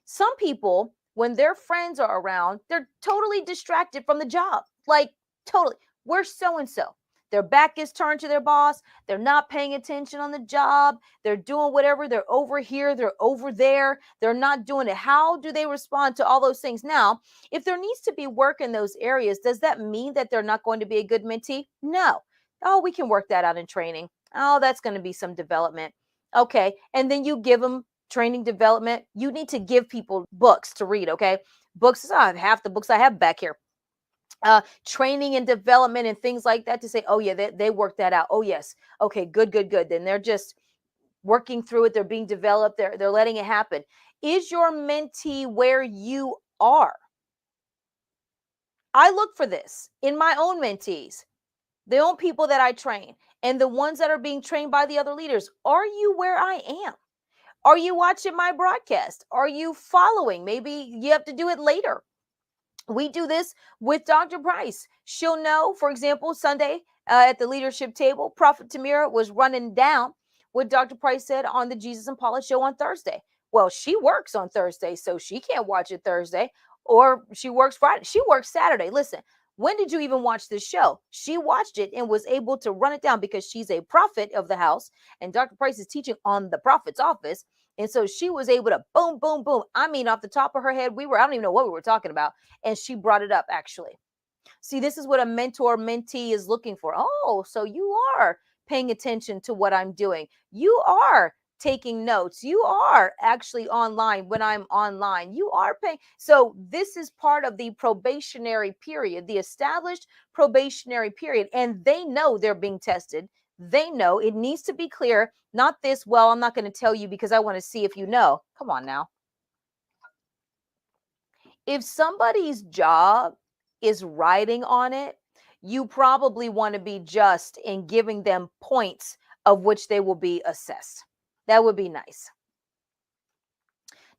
Some people, when their friends are around, they're totally distracted from the job. Like, totally. Where's so and so? Their back is turned to their boss. They're not paying attention on the job. They're doing whatever. They're over here. They're over there. They're not doing it. How do they respond to all those things? Now, if there needs to be work in those areas, does that mean that they're not going to be a good mentee? No. Oh, we can work that out in training. Oh, that's going to be some development. Okay. And then you give them training development. You need to give people books to read. Okay. Books, half the books I have back here. Training and development and things like that to say, oh yeah, they work that out. Oh yes. Okay, good, good, good. Then they're just working through it. They're being developed. They're letting it happen. Is your mentee where you are? I look for this in my own mentees, the own people that I train, and the ones that are being trained by the other leaders. Are you where I am? Are you watching my broadcast? Are you following? Maybe you have to do it later. We do this with Dr. Price. She'll know, for example, Sunday at the leadership table, Prophet Tamira was running down what Dr. Price said on the Jesus and Paula show on Thursday. Well, she works on Thursday, so she can't watch it Thursday, or she works Friday. She works Saturday. Listen, when did you even watch this show? She watched it and was able to run it down because she's a prophet of the house, and Dr. Price is teaching on the prophet's office. And so she was able to boom, boom, boom. I mean, off the top of her head, I don't even know what we were talking about. And she brought it up actually. See, this is what a mentor mentee is looking for. Oh, so you are paying attention to what I'm doing. You are taking notes. You are actually online when I'm online. You are paying. So this is part of the probationary period, the established probationary period. And they know they're being tested. They know it needs to be clear. Not this, well, I'm not going to tell you because I want to see if you know. Come on now. If somebody's job is riding on it, you probably want to be just in giving them points of which they will be assessed. That would be nice.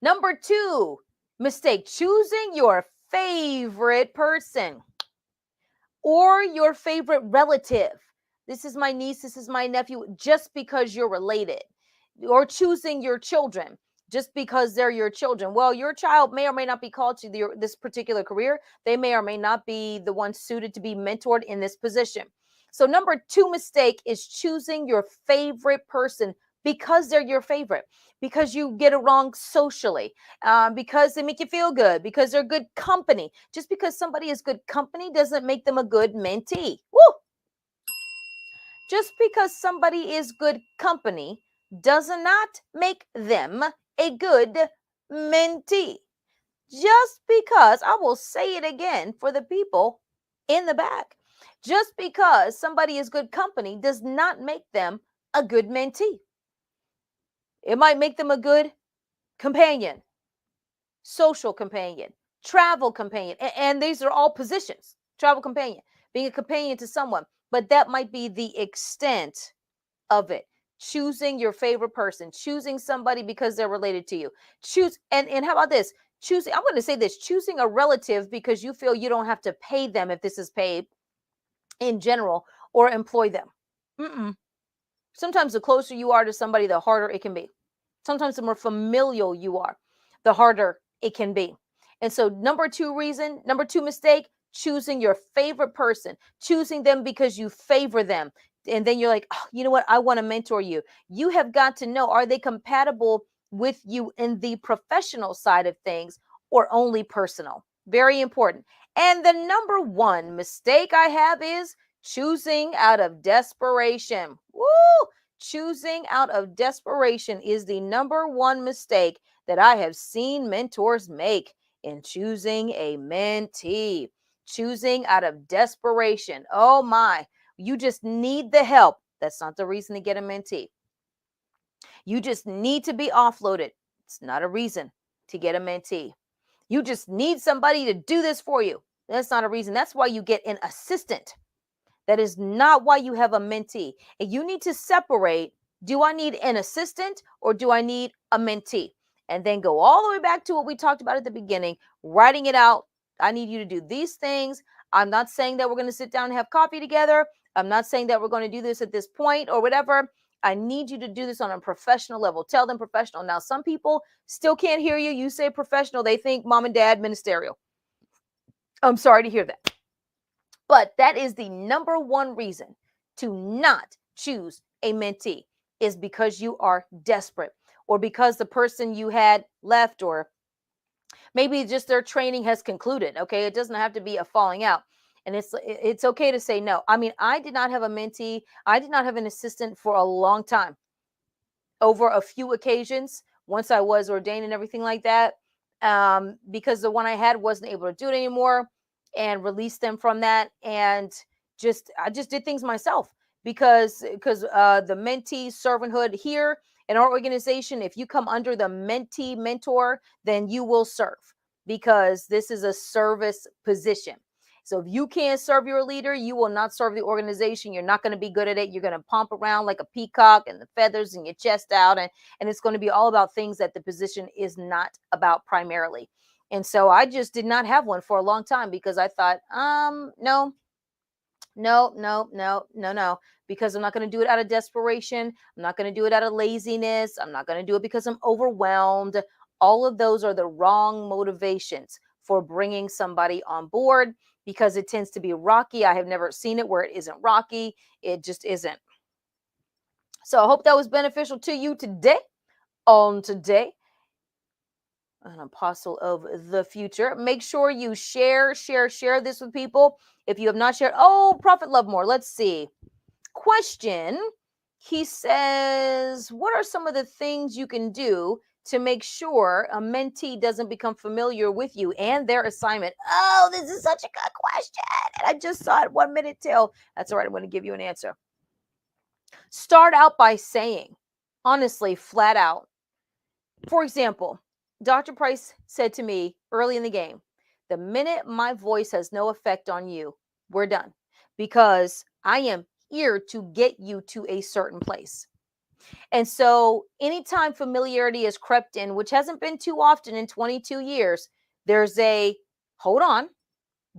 Number 2 mistake, choosing your favorite person or your favorite relative. This is my niece, this is my nephew, just because you're related, or choosing your children just because they're your children. Well, your child may or may not be called to this particular career. They may or may not be the one suited to be mentored in this position. So number 2 mistake is choosing your favorite person because they're your favorite, because you get along socially, because they make you feel good, because they're good company. Just because somebody is good company doesn't make them a good mentee. Woo! Just because somebody is good company does not make them a good mentee. Just because, I will say it again for the people in the back, just because somebody is good company does not make them a good mentee. It might make them a good companion, social companion, travel companion, and these are all positions. Travel companion, being a companion to someone, but that might be the extent of it. Choosing your favorite person, choosing somebody because they're related to you. And how about this? I'm going to say this, choosing a relative because you feel you don't have to pay them if this is paid in general, or employ them. Sometimes the closer you are to somebody, the harder it can be. Sometimes the more familial you are, the harder it can be. And so number 2 mistake, choosing your favorite person, choosing them because you favor them. And then you're like, oh, you know what? I want to mentor you. You have got to know, are they compatible with you in the professional side of things or only personal? Very important. And the number 1 mistake I have is choosing out of desperation. Woo! Choosing out of desperation is the number 1 mistake that I have seen mentors make in choosing a mentee. Choosing out of desperation. Oh my, you just need the help. That's not the reason to get a mentee. You just need to be offloaded. It's not a reason to get a mentee. You just need somebody to do this for you. That's not a reason. That's why you get an assistant. That is not why you have a mentee. And you need to separate Do I need an assistant or do I need a mentee? And then go all the way back to what we talked about at the beginning, writing it out. I need you to do these things. I'm not saying that we're going to sit down and have coffee together. I'm not saying that we're going to do this at this point or whatever. I need you to do this on a professional level. Tell them professional. Now, some people still can't hear you. You say professional, they think mom and dad ministerial. I'm sorry to hear that. But that is the number one reason to not choose a mentee, is because you are desperate, or because the person you had left, or maybe just their training has concluded. Okay, it doesn't have to be a falling out. And it's okay to say no. I mean, I did not have a mentee. I did not have an assistant for a long time. Over a few occasions, once I was ordained and everything like that, because the one I had wasn't able to do it anymore, and released them from that, and I just did things myself, because the mentee servanthood here in our organization, if you come under the mentee mentor, then you will serve, because this is a service position. So if you can't serve your leader, you will not serve the organization. You're not going to be good at it. You're going to pomp around like a peacock and the feathers and your chest out. And it's going to be all about things that the position is not about primarily. And so I just did not have one for a long time, because I thought, no, no, because I'm not going to do it out of desperation. I'm not going to do it out of laziness. I'm not going to do it because I'm overwhelmed. All of those are the wrong motivations for bringing somebody on board, because it tends to be rocky. I have never seen it where it isn't rocky. It just isn't. So I hope that was beneficial to you today. On today, an apostle of the future. Make sure you share this with people. If you have not shared, Prophet Lovemore, let's see. Question. He says, what are some of the things you can do to make sure a mentee doesn't become familiar with you and their assignment? Oh, this is such a good question. And I just saw it 1 minute till. That's all right. I'm going to give you an answer. Start out by saying, honestly, flat out. For example, Dr. Price said to me early in the game, the minute my voice has no effect on you, we're done, because I am here to get you to a certain place. And so anytime familiarity has crept in, which hasn't been too often in 22 years, there's a hold on.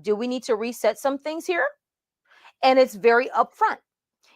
Do we need to reset some things here? And it's very upfront.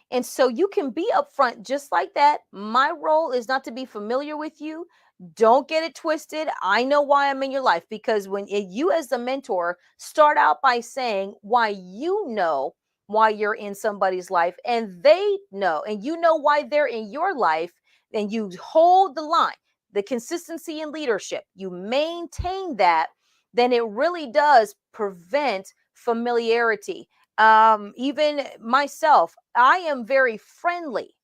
And so you can be upfront just like that. My role is not to be familiar with you. Don't get it twisted. I know why I'm in your life, because when you as the mentor start out by saying why you know why you're in somebody's life, and they know, and you know why they're in your life, and you hold the line, the consistency in leadership, you maintain that, then it really does prevent familiarity. Even myself, I am very friendly,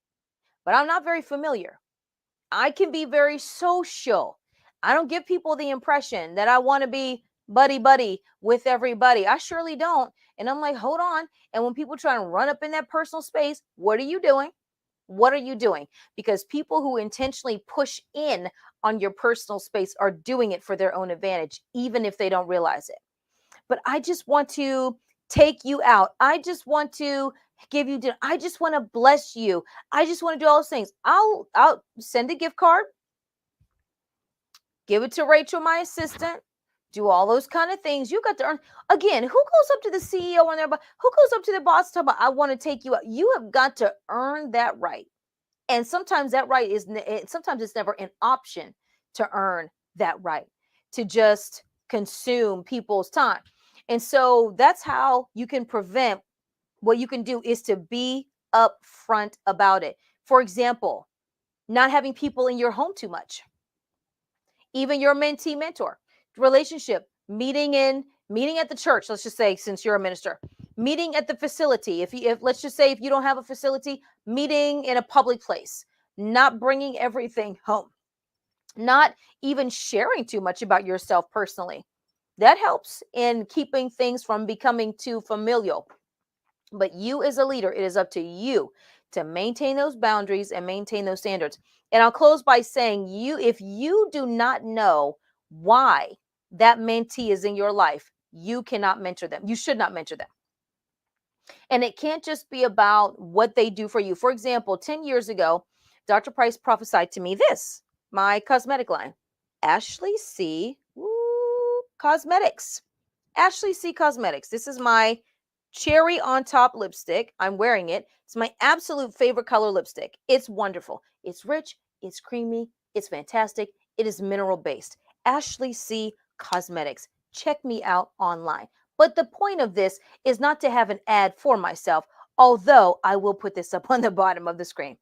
but I'm not very familiar. I can be very social. I don't give people the impression that I want to be buddy buddy with everybody. I surely don't. And I'm like, hold on. And when people try to run up in that personal space, what are you doing? What are you doing? Because people who intentionally push in on your personal space are doing it for their own advantage, even if they don't realize it. But I just want to take you out. I just want to give you dinner. I just want to bless you. I just want to do all those things. I'll send a gift card, give it to Rachel, my assistant, do all those kind of things. You got to earn. Again, who goes up to the CEO on their, who goes up to the boss and talk about, I want to take you out? You have got to earn that right. And sometimes that right is, sometimes it's never an option to earn that right, to just consume people's time. And so that's how you can prevent. What you can do is to be upfront about it. For example, not having people in your home too much. Even your mentee mentor relationship, meeting at the church. Let's just say, since you're a minister, meeting at the facility. If let's just say, if you don't have a facility, meeting in a public place, not bringing everything home, not even sharing too much about yourself personally. That helps in keeping things from becoming too familial. But you as a leader, it is up to you to maintain those boundaries and maintain those standards. And I'll close by saying, if you do not know why that mentee is in your life, you cannot mentor them. You should not mentor them. And it can't just be about what they do for you. For example, 10 years ago, Dr. Price prophesied to me this, my cosmetic line, Ashley C. Cosmetics. Ashley C. Cosmetics. This is my cherry on top lipstick. I'm wearing it. It's my absolute favorite color lipstick. It's wonderful. It's rich. It's creamy. It's fantastic. It is mineral based. Ashley C. Cosmetics. Check me out online. But the point of this is not to have an ad for myself, although I will put this up on the bottom of the screen.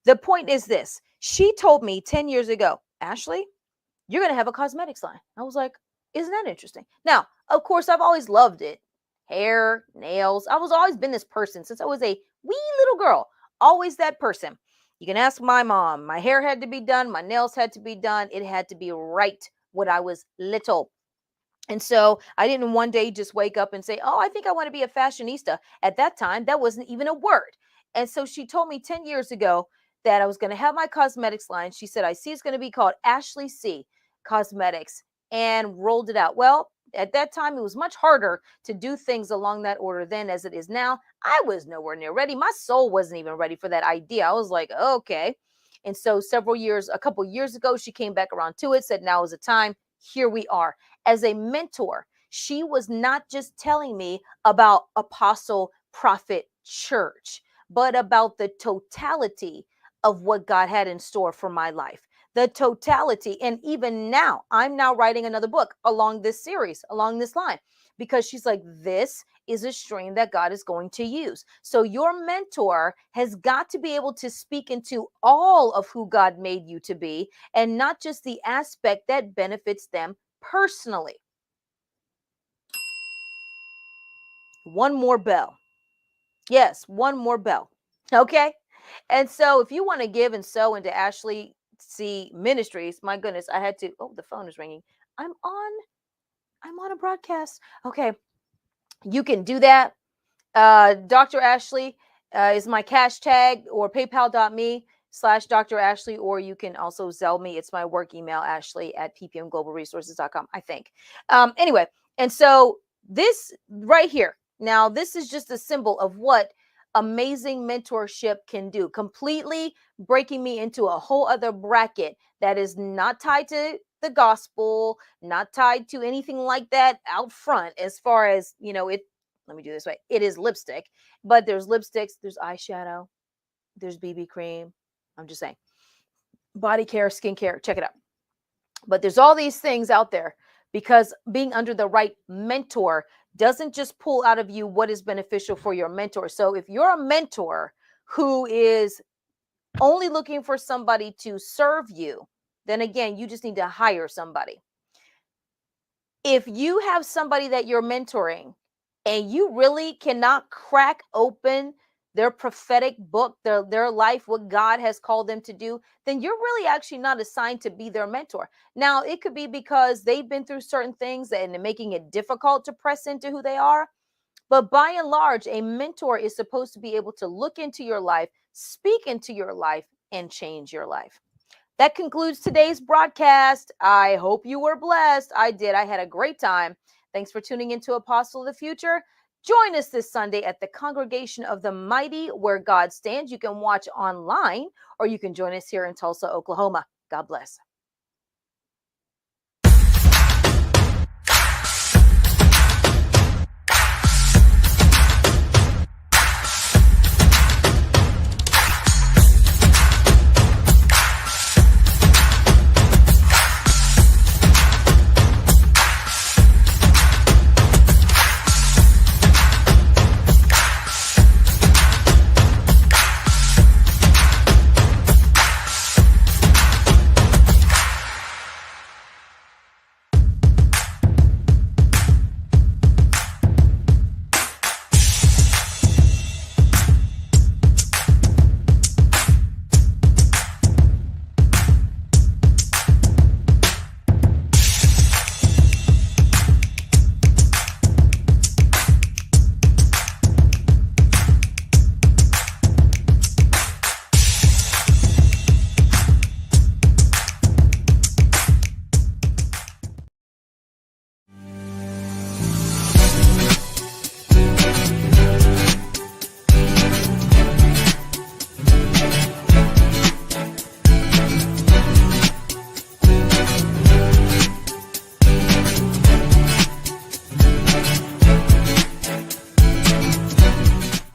The point is this. She told me 10 years ago, Ashley, you're going to have a cosmetics line. I was like, isn't that interesting? Now, of course, I've always loved it. Hair, nails. I was always been this person since I was a wee little girl. Always that person. You can ask my mom. My hair had to be done. My nails had to be done. It had to be right when I was little. And so I didn't one day just wake up and say, oh, I think I want to be a fashionista. At that time, that wasn't even a word. And so she told me 10 years ago that I was going to have my cosmetics line. She said, I see it's going to be called Ashley C. Cosmetics, and rolled it out. Well, at that time, it was much harder to do things along that order then as it is now. I was nowhere near ready. My soul wasn't even ready for that idea. I was like, okay. And so a couple years ago, she came back around to it, said now is the time. Here we are. As a mentor, she was not just telling me about apostle, prophet, church, but about the totality of what God had in store for my life. The totality. And even now, I'm now writing another book along this series, along this line, because she's like, this is a stream that God is going to use. So your mentor has got to be able to speak into all of who God made you to be, and not just the aspect that benefits them personally. One more bell. Yes, one more bell. Okay. And so if you want to give and sow into Ashley C Ministries, my goodness, I had to, oh, the phone is ringing. I'm on a broadcast. Okay. You can do that. Dr. Ashley is my cash tag, or paypal.me/Dr. Ashley, or you can also Zelle me. It's my work email, Ashley at ppmglobalresources.com, I think. Anyway, and so this right here, now this is just a symbol of what amazing mentorship can do, completely breaking me into a whole other bracket that is not tied to the gospel, not tied to anything like that out front, as far as, let me do this way. It is lipstick, but there's lipsticks, there's eyeshadow, there's BB cream. I'm just saying, body care, skincare, check it out. But there's all these things out there, because being under the right mentor doesn't just pull out of you what is beneficial for your mentor. So if you're a mentor who is only looking for somebody to serve you, then again, you just need to hire somebody. If you have somebody that you're mentoring and you really cannot crack open their prophetic book, their life, what God has called them to do, then you're really actually not assigned to be their mentor. Now, it could be because they've been through certain things and making it difficult to press into who they are. But by and large, a mentor is supposed to be able to look into your life, speak into your life, and change your life. That concludes today's broadcast. I hope you were blessed. I did. I had a great time. Thanks for tuning into Apostle of the Future. Join us this Sunday at the Congregation of the Mighty, where God stands. You can watch online, or you can join us here in Tulsa, Oklahoma. God bless.